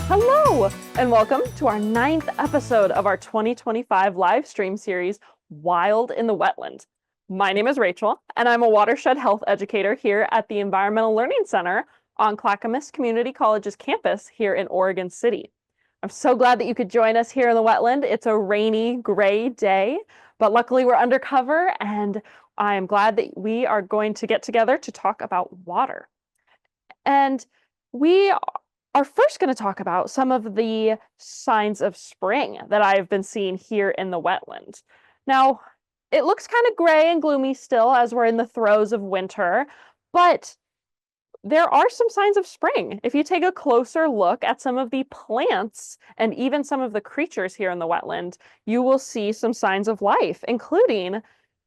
Hello, and welcome to our 9th episode of our 2025 live stream series, Wild in the Wetland. My name is Rachel, and I'm a watershed health educator here at the Environmental Learning Center on Clackamas Community College's campus here in Oregon City. I'm so glad that you could join us here in the wetland. It's a rainy, gray day, but luckily we're undercover, and I am glad that we are going to get together to talk about water. And we are first going to talk about some of the signs of spring that I've been seeing here in the wetland. Now, it looks kind of gray and gloomy still as we're in the throes of winter, but there are some signs of spring. If you take a closer look at some of the plants and even some of the creatures here in the wetland, you will see some signs of life, including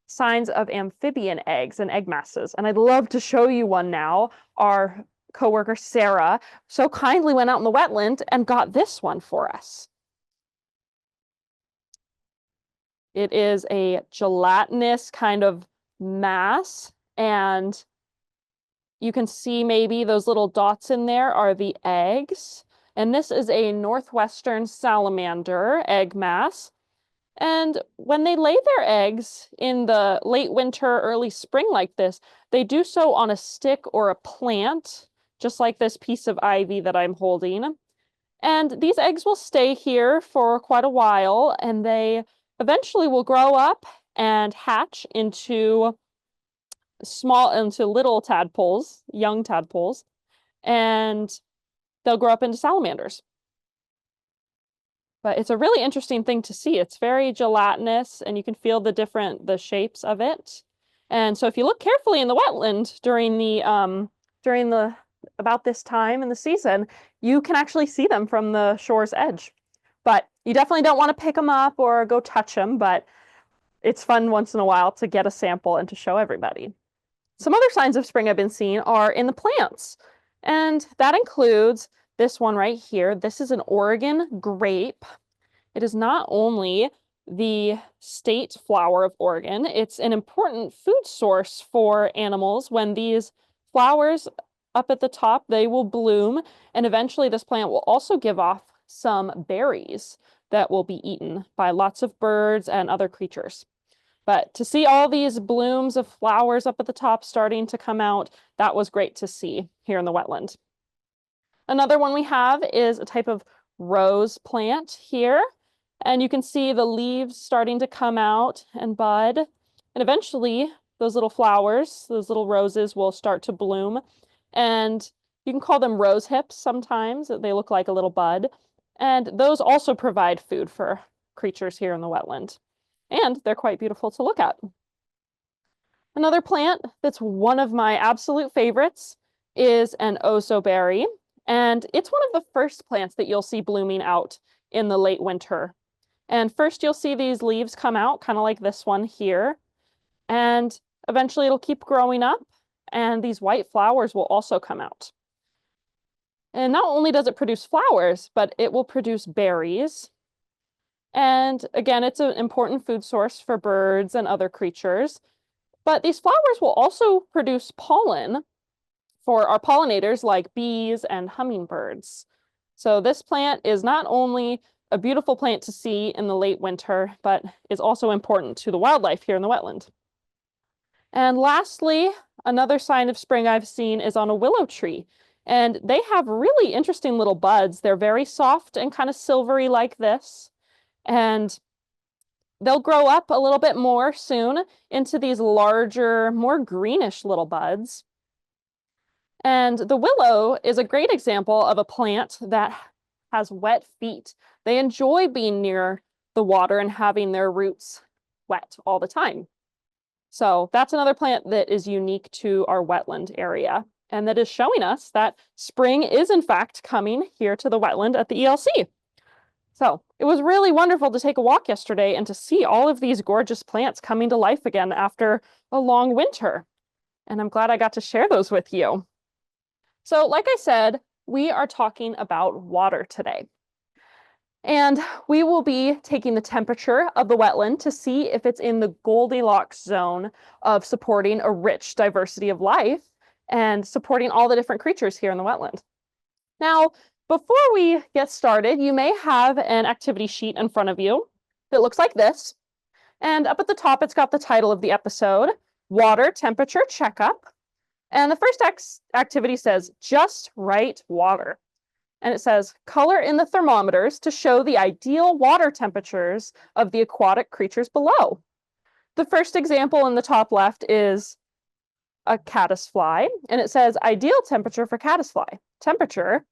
signs of amphibian eggs and egg masses. And I'd love to show you one now. Our coworker Sarah so kindly went out in the wetland and got this one for us. It is a gelatinous kind of mass, and you can see maybe those little dots in there are the eggs. And this is a northwestern salamander egg mass. And when they lay their eggs in the late winter, early spring like this, they do so on a stick or a plant, just like this piece of ivy that I'm holding. And these eggs will stay here for quite a while, and they eventually will grow up and hatch into little tadpoles, young tadpoles, and they'll grow up into salamanders. But it's a really interesting thing to see. It's very gelatinous, and you can feel the shapes of it. And so if you look carefully in the wetland during about this time in the season, you can actually see them from the shore's edge. But you definitely don't want to pick them up or go touch them, but it's fun once in a while to get a sample and to show everybody. Some other signs of spring I've been seeing are in the plants, and that includes this one right here. This is an Oregon grape. It is not only the state flower of Oregon, it's an important food source for animals. When these flowers up at the top, they will bloom, and eventually this plant will also give off some berries that will be eaten by lots of birds and other creatures. But to see all these blooms of flowers up at the top starting to come out, that was great to see here in the wetland. Another one we have is a type of rose plant here. And you can see the leaves starting to come out and bud. And eventually those little flowers, those little roses will start to bloom. And you can call them rose hips sometimes. They look like a little bud. And those also provide food for creatures here in the wetland. And they're quite beautiful to look at. Another plant that's one of my absolute favorites is an ozoberry. And it's one of the first plants that you'll see blooming out in the late winter. And first you'll see these leaves come out, kind of like this one here. And eventually it'll keep growing up, and these white flowers will also come out. And not only does it produce flowers, but it will produce berries. And again, it's an important food source for birds and other creatures. But these flowers will also produce pollen for our pollinators like bees and hummingbirds. So this plant is not only a beautiful plant to see in the late winter, but is also important to the wildlife here in the wetland. And lastly, another sign of spring I've seen is on a willow tree. And they have really interesting little buds. They're very soft and kind of silvery like this. And they'll grow up a little bit more soon into these larger, more greenish little buds. And the willow is a great example of a plant that has wet feet. They enjoy being near the water and having their roots wet all the time. So that's another plant that is unique to our wetland area, and that is showing us that spring is in fact coming here to the wetland at the ELC. So it was really wonderful to take a walk yesterday and to see all of these gorgeous plants coming to life again after a long winter. And I'm glad I got to share those with you. So like I said, we are talking about water today. And we will be taking the temperature of the wetland to see if it's in the Goldilocks zone of supporting a rich diversity of life and supporting all the different creatures here in the wetland. Now, Before we get started, you may have an activity sheet in front of you that looks like this. And up at the top, it's got the title of the episode, Water Temperature Checkup. And the first activity says, just right water. And it says, color in the thermometers to show the ideal water temperatures of the aquatic creatures below. The first example in the top left is a caddisfly, and it says ideal temperature for caddisfly, temperature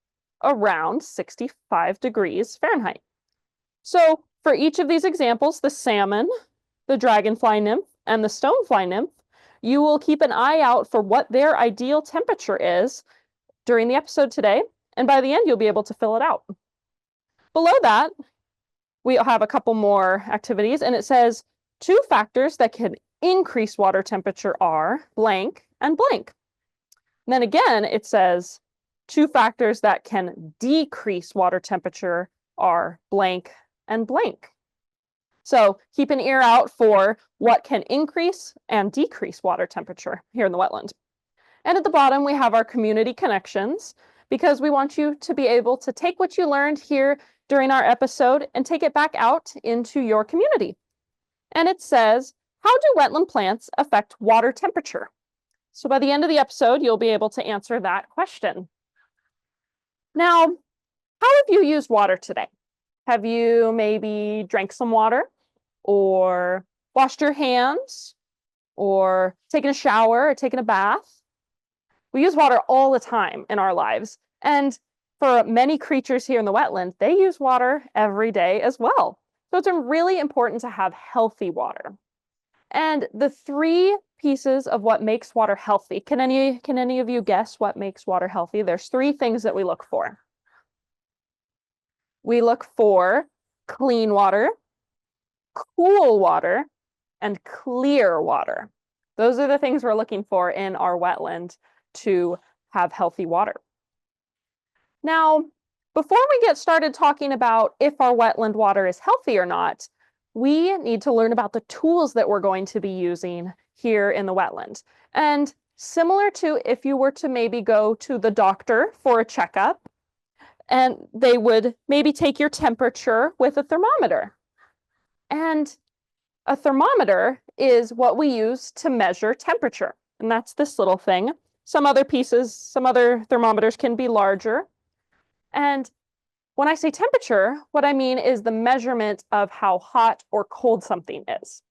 around 65 degrees Fahrenheit. So for each of these examples, the salmon, the dragonfly nymph, and the stonefly nymph, you will keep an eye out for what their ideal temperature is during the episode today, and by the end, you'll be able to fill it out. Below that, we have a couple more activities, and it says 2 factors that can increase water temperature are blank and blank. And then again, it says 2 factors that can decrease water temperature are blank and blank. So keep an ear out for what can increase and decrease water temperature here in the wetland. And at the bottom, we have our community connections, because we want you to be able to take what you learned here during our episode and take it back out into your community. And it says, how do wetland plants affect water temperature? So by the end of the episode, you'll be able to answer that question. Now, how have you used water today? Have you maybe drank some water, or washed your hands, or taken a shower, or taken a bath? We use water all the time in our lives. And for many creatures here in the wetland, they use water every day as well. So it's really important to have healthy water. And the 3 pieces of what makes water healthy, can any of you guess what makes water healthy? There's 3 things that we look for. We look for clean water, cool water, and clear water. Those are the things we're looking for in our wetland to have healthy water. Now, before we get started talking about if our wetland water is healthy or not, we need to learn about the tools that we're going to be using here in the wetland. And similar to if you were to maybe go to the doctor for a checkup, and they would maybe take your temperature with a thermometer. And a thermometer is what we use to measure temperature. And that's this little thing. Some other thermometers can be larger. And when I say temperature, what I mean is the measurement of how hot or cold something is.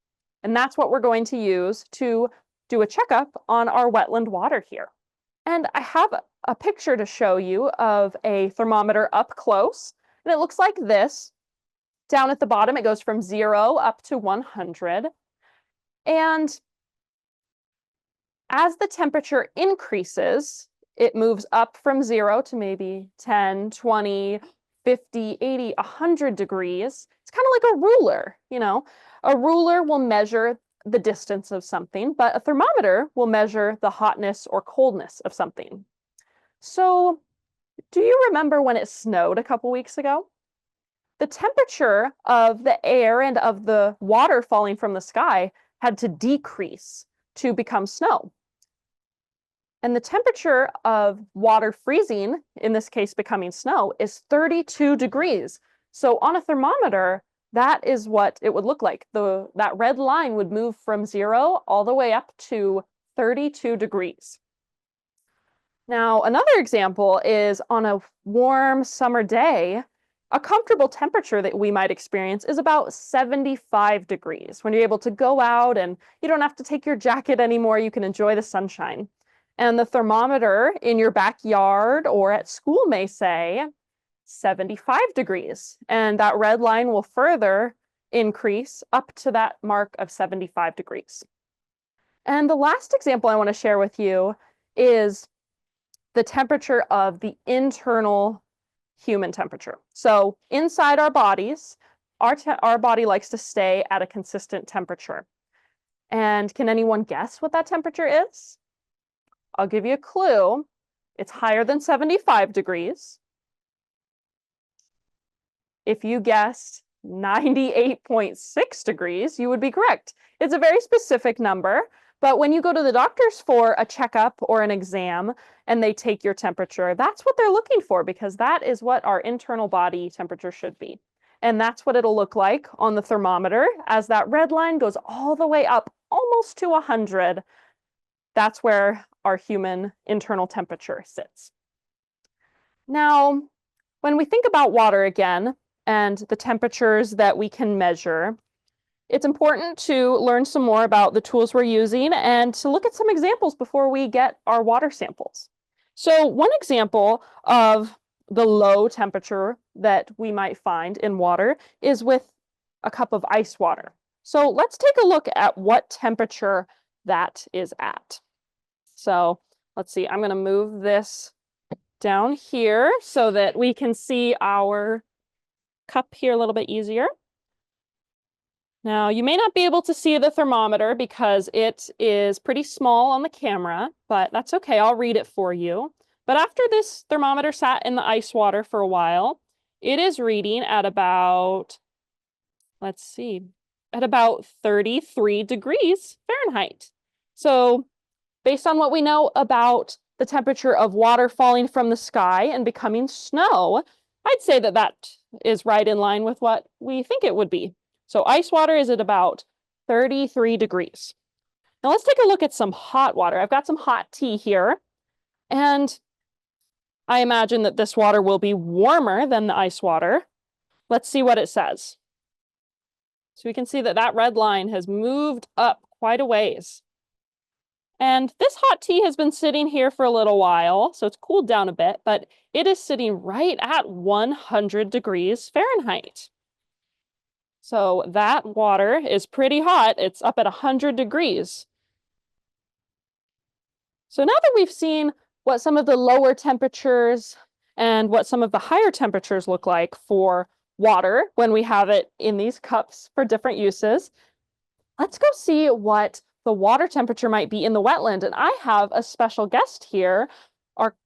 And that's what we're going to use to do a checkup on our wetland water here. And I have a picture to show you of a thermometer up close. And it looks like this. Down at the bottom, it goes from 0 up to 100. And as the temperature increases, it moves up from 0 to maybe 10, 20, 50, 80, 100 degrees. It's kind of like a ruler, you know. A ruler will measure the distance of something, but a thermometer will measure the hotness or coldness of something. So, do you remember when it snowed a couple weeks ago? The temperature of the air and of the water falling from the sky had to decrease to become snow. And the temperature of water freezing, in this case becoming snow, is 32 degrees. So on a thermometer, that is what it would look like. That red line would move from 0 all the way up to 32 degrees. Now, another example is on a warm summer day, a comfortable temperature that we might experience is about 75 degrees. When you're able to go out and you don't have to take your jacket anymore, you can enjoy the sunshine. And the thermometer in your backyard or at school may say 75 degrees. And that red line will further increase up to that mark of 75 degrees. And the last example I want to share with you is the temperature of the internal human temperature. So inside our bodies, our body likes to stay at a consistent temperature. And can anyone guess what that temperature is? I'll give you a clue. It's higher than 75 degrees. If you guessed 98.6 degrees, you would be correct. It's a very specific number, but when you go to the doctors for a checkup or an exam, and they take your temperature, that's what they're looking for, because that is what our internal body temperature should be. And that's what it'll look like on the thermometer as that red line goes all the way up almost to 100. That's where our human internal temperature sits. Now, when we think about water again and the temperatures that we can measure, it's important to learn some more about the tools we're using and to look at some examples before we get our water samples. So one example of the low temperature that we might find in water is with a cup of ice water. So let's take a look at what temperature that is at. So let's see, I'm going to move this down here so that we can see our cup here a little bit easier. Now, you may not be able to see the thermometer because it is pretty small on the camera, but that's okay, I'll read it for you. But after this thermometer sat in the ice water for a while, it is reading at about, let's see, at about 33 degrees Fahrenheit. So based on what we know about the temperature of water falling from the sky and becoming snow, I'd say that that is right in line with what we think it would be. So ice water is at about 33 degrees. Now let's take a look at some hot water. I've got some hot tea here, and I imagine that this water will be warmer than the ice water. Let's see what it says. So we can see that that red line has moved up quite a ways. And this hot tea has been sitting here for a little while, so it's cooled down a bit, but it is sitting right at 100 degrees Fahrenheit. So that water is pretty hot. It's up at 100 degrees. So now that we've seen what some of the lower temperatures and what some of the higher temperatures look like for water when we have it in these cups for different uses, let's go see what the water temperature might be in the wetland. And I have a special guest here,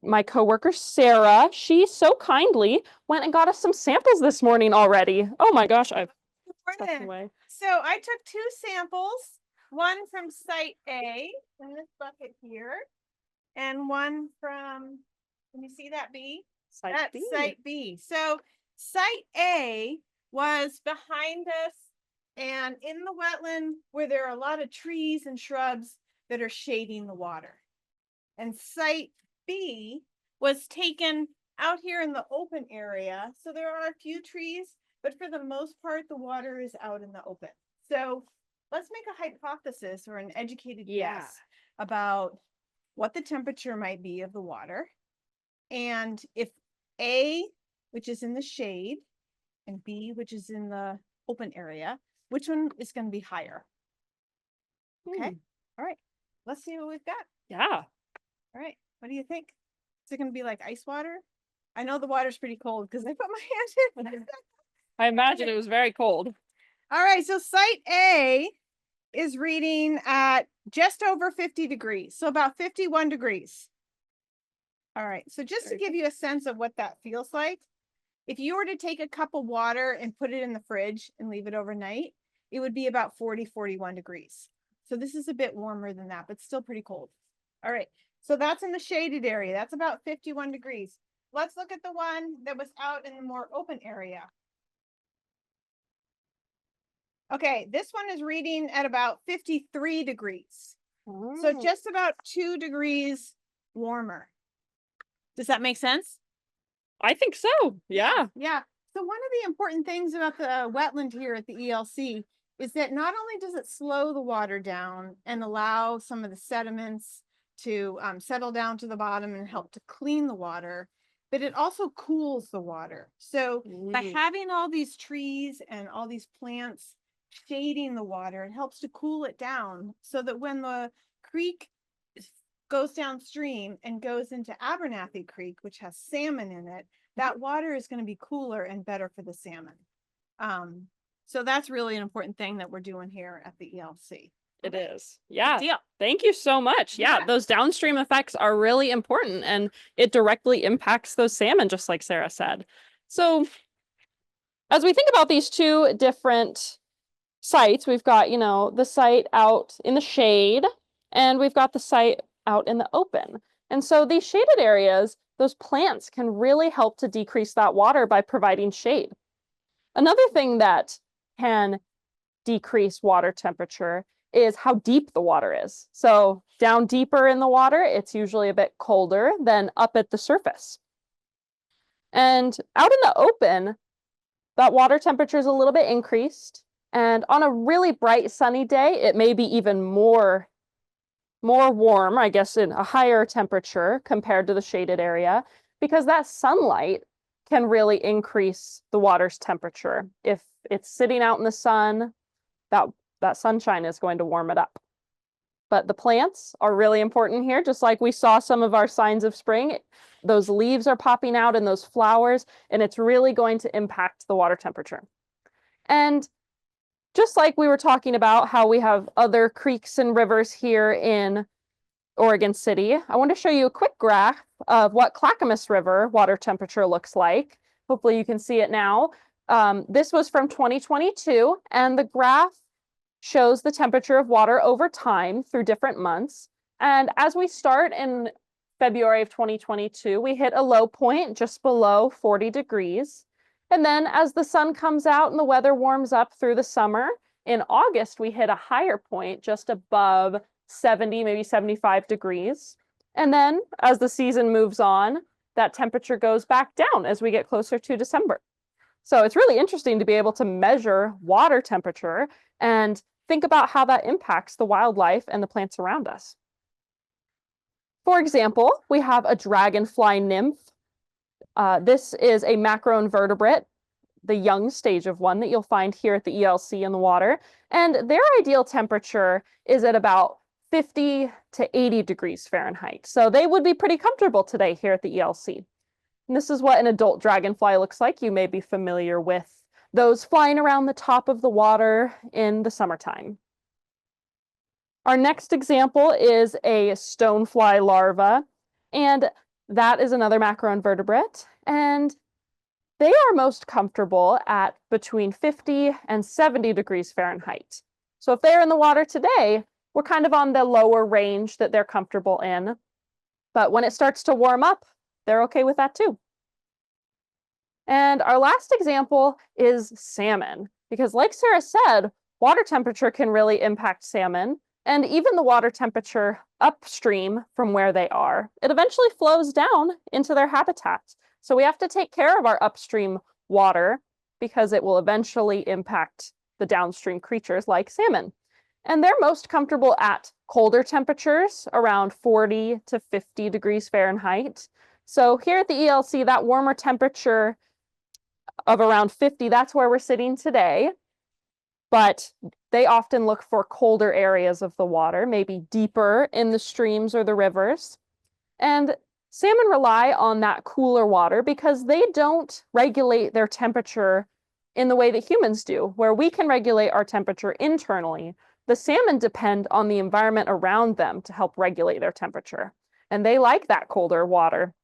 my coworker, Sarah. She so kindly went and got us some samples this morning already. Oh my gosh, I've stuck away. So I took 2 samples, one from site A in this bucket here, and one from, can you see that B? That's site B. So site A was behind us and in the wetland where there are a lot of trees and shrubs that are shading the water. And site B was taken out here in the open area. So there are a few trees, but for the most part, the water is out in the open. So let's make a hypothesis or an educated guess about what the temperature might be of the water. And if A, which is in the shade, and B, which is in the open area, which one is going to be higher? Okay. All right. Let's see what we've got. Yeah. All right. What do you think? Is it going to be like ice water? I know the water's pretty cold because I put my hand in. I imagine it was very cold. All right. So site A is reading at just over 50 degrees. So about 51 degrees. All right. So just to give you a sense of what that feels like, if you were to take a cup of water and put it in the fridge and leave it overnight, it would be about 40, 41 degrees. So this is a bit warmer than that, but still pretty cold. All right. So that's in the shaded area. That's about 51 degrees. Let's look at the one that was out in the more open area. Okay, this one is reading at about 53 degrees. So just about 2 degrees warmer. Does that make sense? I think so. Yeah. Yeah. So one of the important things about the wetland here at the ELC is that not only does it slow the water down and allow some of the sediments to settle down to the bottom and help to clean the water, but it also cools the water. So by having all these trees and all these plants shading the water, it helps to cool it down so that when the creek goes downstream and goes into Abernathy Creek, which has salmon in it, that water is going to be cooler and better for the salmon. So that's really an important thing that we're doing here at the ELC. It is. Yeah. Thank you so much. Yeah, those downstream effects are really important, and it directly impacts those salmon, just like Sarah said. So as we think about these two different sites, we've got, the site out in the shade, and we've got the site out in the open. And so these shaded areas, those plants can really help to decrease that water by providing shade. Another thing that can decrease water temperature is how deep the water is. So down deeper in the water, it's usually a bit colder than up at the surface. And out in the open, that water temperature is a little bit increased. And on a really bright sunny day, it may be even more warm, I guess, in a higher temperature compared to the shaded area, because that sunlight can really increase the water's temperature. If it's sitting out in the sun, that sunshine is going to warm it up. But the plants are really important here, just like we saw some of our signs of spring. Those leaves are popping out and those flowers, and it's really going to impact the water temperature. And just like we were talking about how we have other creeks and rivers here in Oregon City, I want to show you a quick graph of what Clackamas River water temperature looks like. Hopefully you can see it now. This was from 2022, and the graph shows the temperature of water over time through different months. And as we start in February of 2022, we hit a low point just below 40 degrees. And then as the sun comes out and the weather warms up through the summer, in August, we hit a higher point just above 70, maybe 75 degrees. And then as the season moves on, that temperature goes back down as we get closer to December. So it's really interesting to be able to measure water temperature and think about how that impacts the wildlife and the plants around us. For example, we have a dragonfly nymph. This is a macroinvertebrate, the young stage of one that you'll find here at the ELC in the water. And their ideal temperature is at about 50 to 80 degrees Fahrenheit. So they would be pretty comfortable today here at the ELC. And this is what an adult dragonfly looks like. You may be familiar with those flying around the top of the water in the summertime. Our next example is a stonefly larva, and that is another macroinvertebrate, and they are most comfortable at between 50 and 70 degrees Fahrenheit. So if they're in the water today, we're kind of on the lower range that they're comfortable in, but when it starts to warm up, they're okay with that too. And our last example is salmon, because like Sarah said, water temperature can really impact salmon, and even the water temperature upstream from where they are. It eventually flows down into their habitat. So we have to take care of our upstream water because it will eventually impact the downstream creatures like salmon. And they're most comfortable at colder temperatures, around 40 to 50 degrees Fahrenheit. So here at the ELC, that warmer temperature of around 50, that's where we're sitting today. But they often look for colder areas of the water, maybe deeper in the streams or the rivers. And salmon rely on that cooler water because they don't regulate their temperature in the way that humans do, where we can regulate our temperature internally. The salmon depend on the environment around them to help regulate their temperature. And they like that colder water.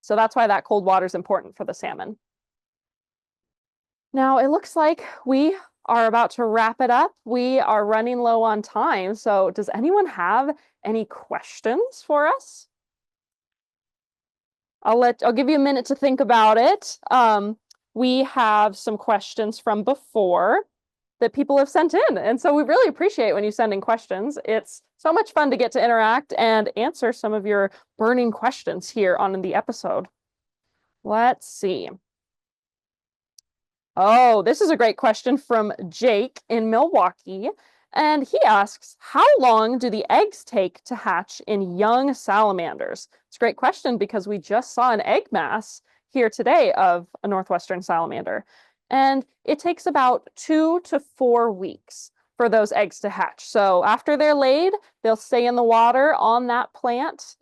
So that's why that cold water is important for the salmon. Now, it looks like we are about to wrap it up. We are running low on time. So does anyone have any questions for us? I'll give you a minute to think about it. We have some questions from before that people have sent in. And so we really appreciate when you send in questions. It's so much fun to get to interact and answer some of your burning questions here on the episode. Let's see. Oh, this is a great question from Jake in Milwaukee. And he asks, how long do the eggs take to hatch in young salamanders? It's a great question because we just saw an egg mass here today of a northwestern salamander. And it takes about 2 to 4 weeks for those eggs to hatch. So after they're laid, they'll stay in the water on that plant,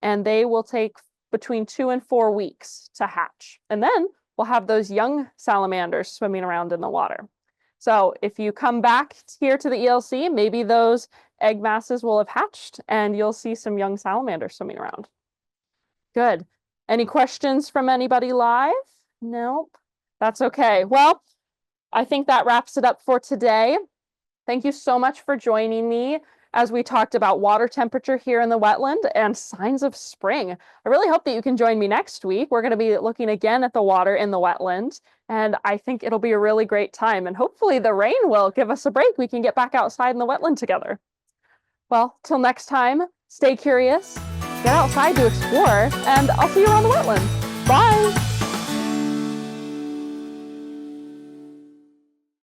and they will take between 2 and 4 weeks to hatch. And then we'll have those young salamanders swimming around in the water. So if you come back here to the ELC, maybe those egg masses will have hatched and you'll see some young salamanders swimming around. Good. Any questions from anybody live? Nope. That's okay. Well, I think that wraps it up for today. Thank you so much for joining me. as we talked about water temperature here in the wetland and signs of spring. I really hope that you can join me next week. We're going to be looking again at the water in the wetland, and I think it'll be a really great time. And hopefully the rain will give us a break. We can get back outside in the wetland together. Well, till next time, stay curious, get outside to explore, and I'll see you around the wetland. Bye!